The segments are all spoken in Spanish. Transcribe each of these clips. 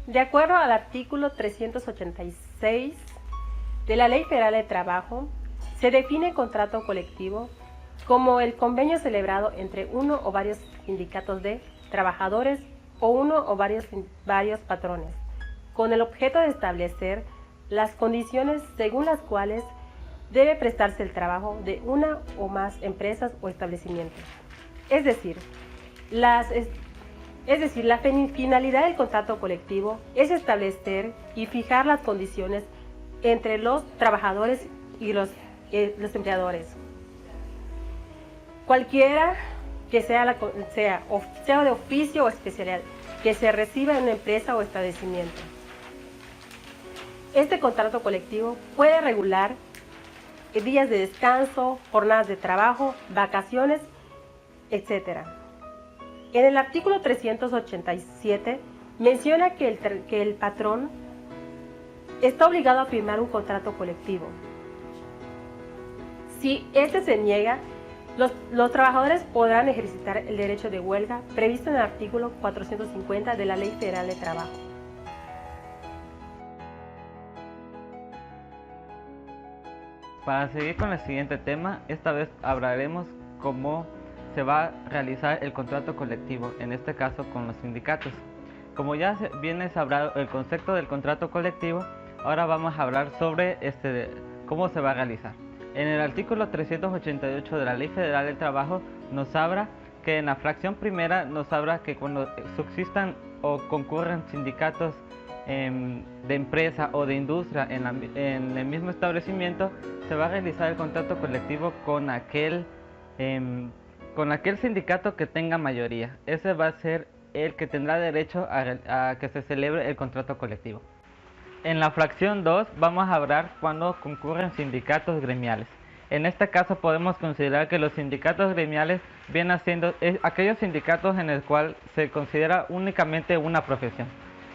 De acuerdo al artículo 386 de la Ley Federal de Trabajo, se define contrato colectivo como el convenio celebrado entre uno o varios sindicatos de trabajadores o uno o varios patrones, con el objeto de establecer las condiciones según las cuales debe prestarse el trabajo de una o más empresas o establecimientos. Es decir, la finalidad del contrato colectivo es establecer y fijar las condiciones entre los trabajadores y los empleadores. Cualquiera que sea de oficio o especialidad que se reciba en una empresa o establecimiento. Este contrato colectivo puede regular días de descanso, jornadas de trabajo, vacaciones, etc. En el artículo 387 menciona que el patrón está obligado a firmar un contrato colectivo. Si este se niega, los trabajadores podrán ejercitar el derecho de huelga previsto en el artículo 450 de la Ley Federal de Trabajo. Para seguir con el siguiente tema, esta vez hablaremos cómo se va a realizar el contrato colectivo, en este caso con los sindicatos. Como ya viene hablado el concepto del contrato colectivo, ahora vamos a hablar sobre cómo se va a realizar. En el artículo 388 de la Ley Federal del Trabajo nos habla que en la fracción primera nos habla que cuando subsistan o concurran sindicatos de empresa o de industria en el mismo establecimiento, se va a realizar el contrato colectivo con aquel sindicato que tenga mayoría. Ese va a ser el que tendrá derecho a que se celebre el contrato colectivo. En la fracción 2 vamos a hablar cuando concurren sindicatos gremiales. En este caso podemos considerar que los sindicatos gremiales vienen siendo aquellos sindicatos en el cual se considera únicamente una profesión.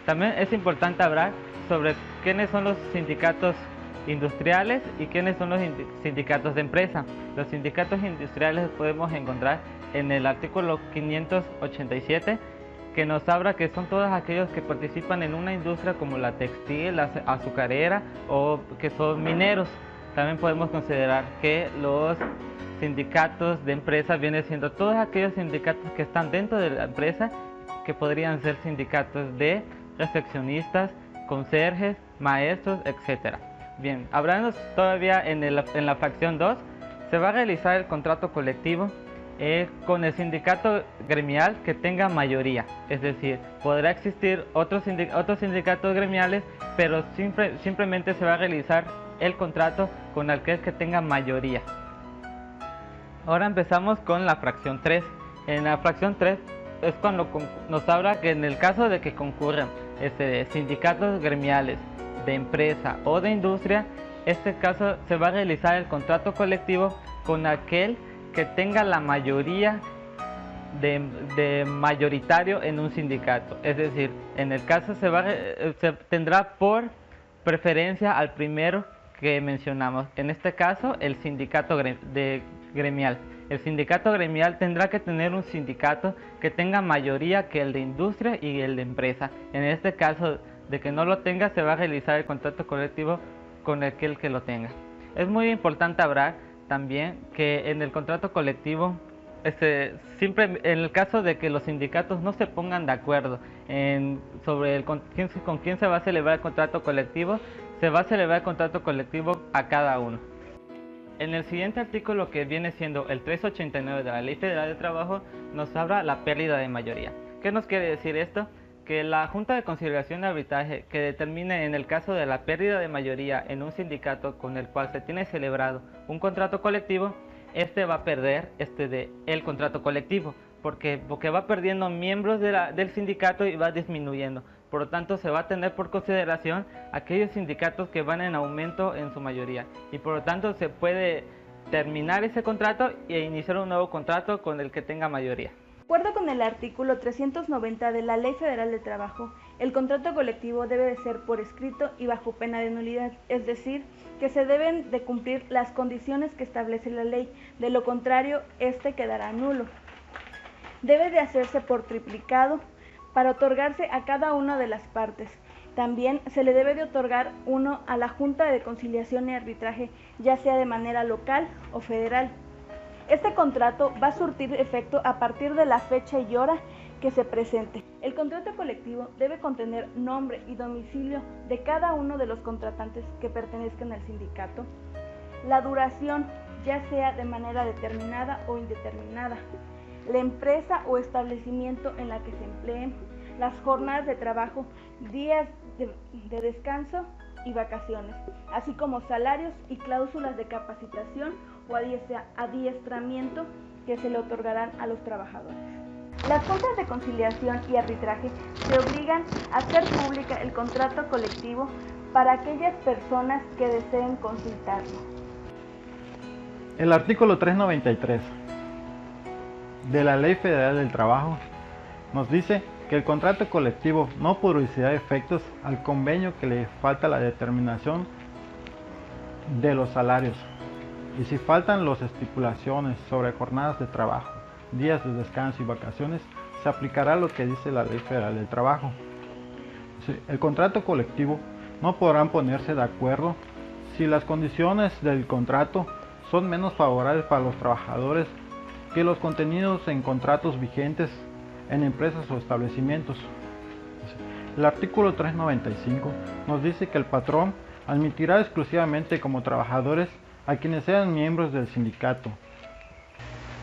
También es importante hablar sobre quiénes son los sindicatos industriales y quiénes son los sindicatos de empresa. Los sindicatos industriales podemos encontrar en el artículo 587, que nos habla que son todos aquellos que participan en una industria como la textil, la azucarera o que son mineros. También podemos considerar que los sindicatos de empresa vienen siendo todos aquellos sindicatos que están dentro de la empresa, que podrían ser sindicatos de recepcionistas, conserjes, maestros, etc. Bien, hablando todavía en la fracción 2, se va a realizar el contrato colectivo con el sindicato gremial que tenga mayoría, es decir, podrá existir otros sindicatos gremiales, pero simplemente se va a realizar el contrato con aquel que tenga mayoría. Ahora empezamos con la fracción 3. En la fracción 3 es cuando nos habla que en el caso de que concurran sindicatos gremiales de empresa o de industria, este caso se va a realizar el contrato colectivo con aquel que tenga la mayoría de mayoritario en un sindicato. Es decir, en el caso se tendrá por preferencia al primero que mencionamos. En este caso, el sindicato gremial. El sindicato gremial tendrá que tener un sindicato que tenga mayoría que el de industria y el de empresa. En este caso de que no lo tenga, se va a realizar el contrato colectivo con aquel que lo tenga. Es muy importante hablar también que en el contrato colectivo, siempre en el caso de que los sindicatos no se pongan de acuerdo sobre con quién se va a celebrar el contrato colectivo, se va a celebrar el contrato colectivo a cada uno. En el siguiente artículo, que viene siendo el 389 de la Ley Federal de Trabajo, nos habla la pérdida de mayoría. ¿Qué nos quiere decir esto? Que la Junta de Conciliación de Arbitraje que determine en el caso de la pérdida de mayoría en un sindicato con el cual se tiene celebrado un contrato colectivo, va a perder el contrato colectivo, porque va perdiendo miembros del sindicato y va disminuyendo. Por lo tanto, se va a tener por consideración aquellos sindicatos que van en aumento en su mayoría, y por lo tanto se puede terminar ese contrato e iniciar un nuevo contrato con el que tenga mayoría. De acuerdo con el artículo 390 de la Ley Federal de Trabajo, el contrato colectivo debe de ser por escrito y bajo pena de nulidad, es decir, que se deben de cumplir las condiciones que establece la ley, de lo contrario, quedará nulo. Debe de hacerse por triplicado para otorgarse a cada una de las partes. También se le debe de otorgar uno a la Junta de Conciliación y Arbitraje, ya sea de manera local o federal. Este contrato va a surtir efecto a partir de la fecha y hora que se presente. El contrato colectivo debe contener nombre y domicilio de cada uno de los contratantes que pertenezcan al sindicato, la duración, ya sea de manera determinada o indeterminada, la empresa o establecimiento en la que se empleen, las jornadas de trabajo, días de descanso y vacaciones, así como salarios y cláusulas de capacitación o adiestramiento que se le otorgarán a los trabajadores. Las juntas de conciliación y arbitraje se obligan a hacer pública el contrato colectivo para aquellas personas que deseen consultarlo. El artículo 393 de la Ley Federal del Trabajo nos dice que el contrato colectivo no producirá efectos al convenio que le falta la determinación de los salarios, y si faltan las estipulaciones sobre jornadas de trabajo, días de descanso y vacaciones, se aplicará lo que dice la Ley Federal del Trabajo. El contrato colectivo no podrán ponerse de acuerdo si las condiciones del contrato son menos favorables para los trabajadores que los contenidos en contratos vigentes en empresas o establecimientos. El artículo 395 nos dice que el patrón admitirá exclusivamente como trabajadores a quienes sean miembros del sindicato.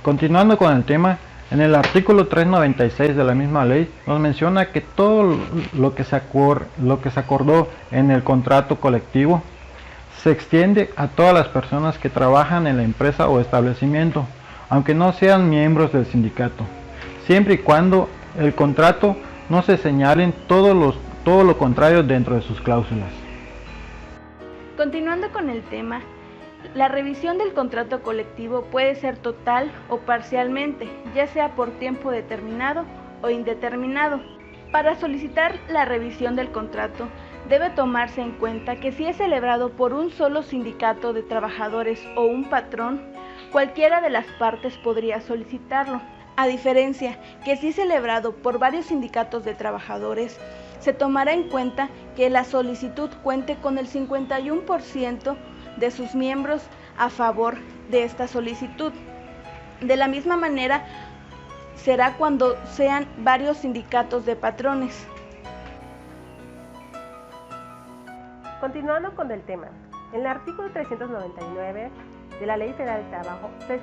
Continuando con el tema, en el artículo 396 de la misma ley nos menciona que todo lo que se acordó en el contrato colectivo se extiende a todas las personas que trabajan en la empresa o establecimiento, aunque no sean miembros del sindicato, siempre y cuando el contrato no se señalen todo lo contrario dentro de sus cláusulas. Continuando con el tema, la revisión del contrato colectivo puede ser total o parcialmente, ya sea por tiempo determinado o indeterminado. Para solicitar la revisión del contrato, debe tomarse en cuenta que si es celebrado por un solo sindicato de trabajadores o un patrón, cualquiera de las partes podría solicitarlo. A diferencia que si es celebrado por varios sindicatos de trabajadores, se tomará en cuenta que la solicitud cuente con el 51% de sus miembros a favor de esta solicitud. De la misma manera, será cuando sean varios sindicatos de patrones. Continuando con el tema, en el artículo 399 de la Ley Federal del Trabajo se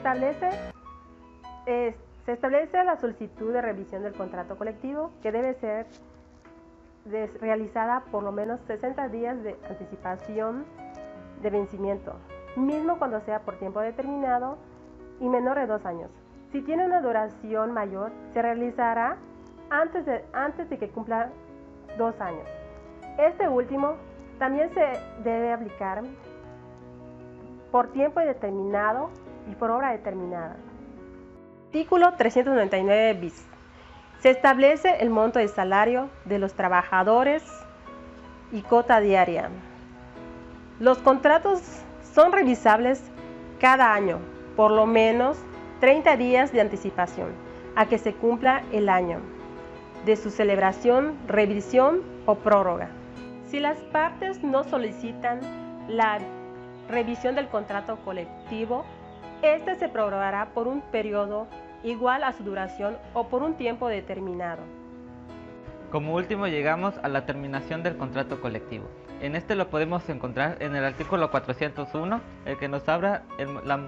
establece la solicitud de revisión del contrato colectivo que debe ser realizada por lo menos 60 días de anticipación de vencimiento, mismo cuando sea por tiempo determinado y menor de 2 años. Si tiene una duración mayor, se realizará antes de que cumpla 2 años. Este último también se debe aplicar por tiempo determinado y por obra determinada. Artículo 399 bis. Se establece el monto de salario de los trabajadores y cota diaria. Los contratos son revisables cada año, por lo menos 30 días de anticipación, a que se cumpla el año de su celebración, revisión o prórroga. Si las partes no solicitan la revisión del contrato colectivo, este se prorrogará por un periodo igual a su duración o por un tiempo determinado. Como último llegamos a la terminación del contrato colectivo. En este lo podemos encontrar en el artículo 401, el que nos habla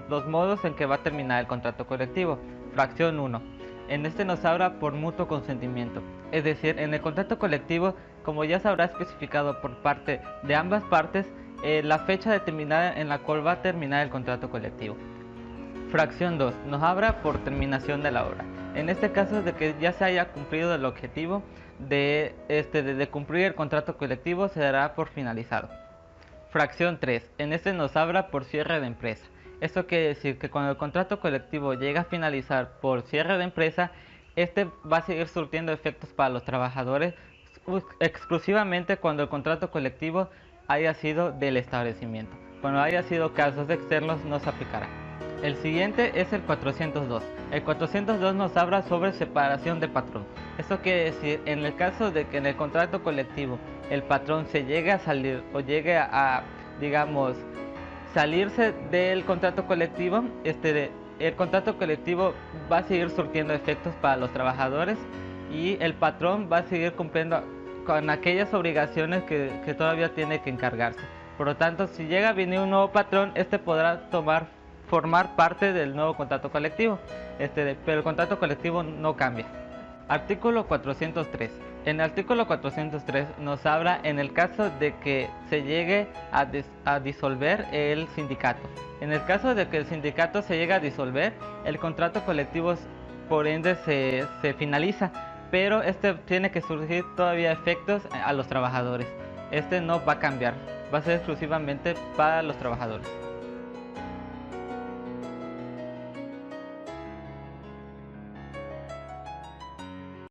los modos en que va a terminar el contrato colectivo. Fracción 1. En este nos habla por mutuo consentimiento. Es decir, en el contrato colectivo, como ya se habrá especificado por parte de ambas partes, la fecha determinada en la cual va a terminar el contrato colectivo. Fracción 2. Nos habla por terminación de la obra. En este caso es de que ya se haya cumplido el objetivo de cumplir el contrato colectivo, se dará por finalizado. Fracción 3. En este nos habla por cierre de empresa. Esto quiere decir que cuando el contrato colectivo llega a finalizar por cierre de empresa, este va a seguir surtiendo efectos para los trabajadores exclusivamente cuando el contrato colectivo haya sido del establecimiento. Cuando haya sido casos externos no se aplicará. El siguiente es el 402. El 402 nos habla sobre separación de patrón. Esto quiere decir, en el caso de que en el contrato colectivo el patrón se llegue a salir o llegue a, digamos, salirse del contrato colectivo, el contrato colectivo va a seguir surtiendo efectos para los trabajadores y el patrón va a seguir cumpliendo con aquellas obligaciones que todavía tiene que encargarse. Por lo tanto, si llega a venir un nuevo patrón, podrá formar parte del nuevo contrato colectivo, pero el contrato colectivo no cambia. Artículo 403. En el artículo 403 nos habla en el caso de que se llegue a disolver el sindicato. En el caso de que el sindicato se llegue a disolver, el contrato colectivo por ende se finaliza, pero tiene que surgir todavía efectos a los trabajadores. No va a cambiar, va a ser exclusivamente para los trabajadores.